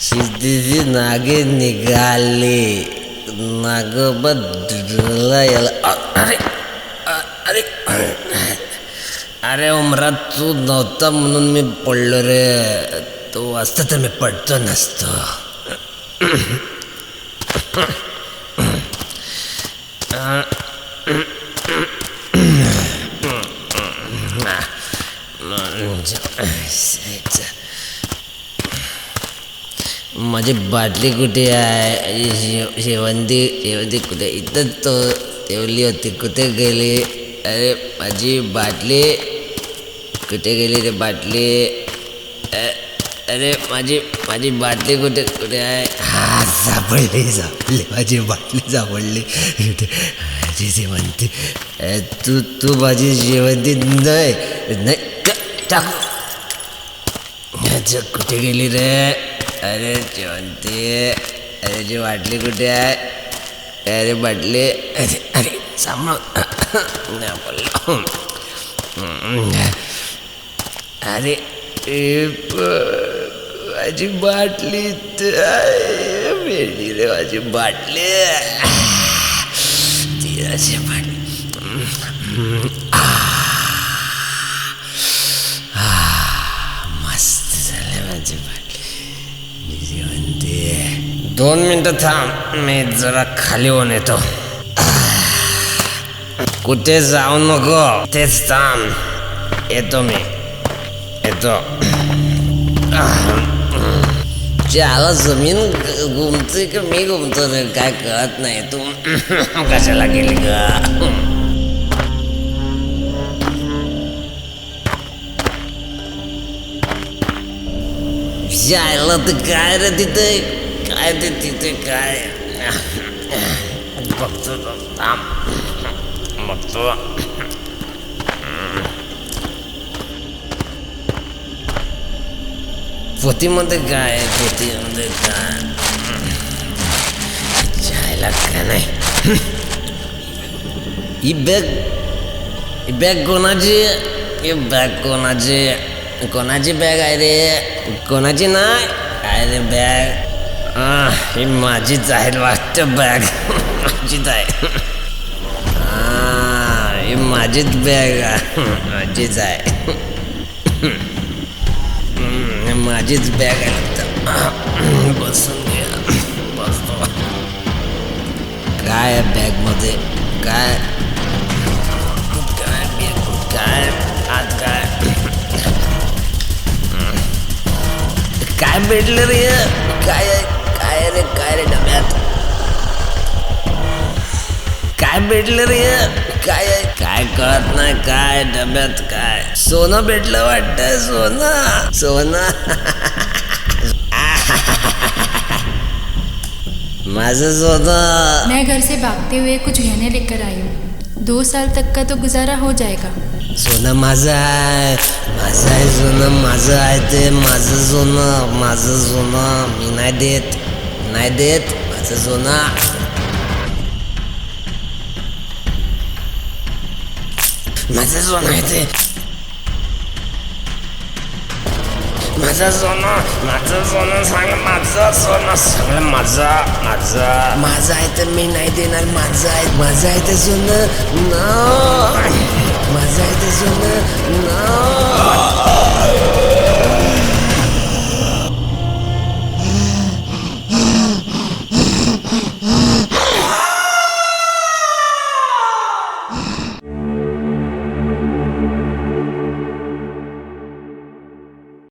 शिस्तीची नागे निघाली नागोबा याला. अरे अरे अरे उमरा तू नव्हता म्हणून मी पडलो रे. तू असता तर मी पडतो नसतो. माझी बाटली कुठे आहे? शेवंती कुठे? इथं तो ठेवली होती. कुठे गेली? अरे माझी बाटली कुठे गेली रे बाटली? अरे माझी बाटली कुठे आहे? हा सापडली माझी बाटली सापडली. माझी शेवंती. तू माझी शेवंती नाही टाकू. कुठे गेली रे? अरे शेवंती. अरे जी बाटली कुठे आहे? अरे बाटली. अरे अरे सांभाळ. अरे माझी बाटली भेटली रे. माझी बाटली तिची बाटली. मस्त झालं माझी बाटली. 2 मिनिटं थांब. मी जरा खाली होऊन येतो. कुठे जाऊ नको. तेच थांब. येतो मी. येतो. ज्याला जमीन घुमते का मी घुमतो रे काय कळत नाही. तू कशाला गेली का? जायला तर काय रे तिथे? काय ते तिथे काय? बघतो थांब. बघतो. पोतीमध्ये काय? पोतीमध्ये काय? जायला का नाही? ही बॅग कोणाची? ही बॅग कोणाची बॅग आहे रे? कोणाची नाही आहे रे बॅग? ही माझीच आहे वाटतं. बॅग माझीच आहे. ही माझीच बॅग माझीच आहे. माझीच बॅग आहे. बसून घ्या. बसतो. काय बॅगमध्ये? काय काय बॅग? काय आज काय भेटलं रे? काय रे? काय रे डब्यात? काय भेटलं रे? काय कळत नाही. काय डब्यात काय? सोनं भेटलं वाटतं. सोनं माझं सोनं. मैं घर से भागते हुए कुछ गहने लेकर आई हूँ. 2 साल तक का तो गुजारा हो जाएगा. सोनं माझं आहे. सोनं माझं आहे. ते माझं सोनं मी नाही देत माझं सोनं. माझं सोनं आहे ते. माझं सोनं सांग. माझं सोनं सगळं माझं आहे तर मी नाही देणार. माझं आहे ते सोनं. माझं आहे ते सोनं.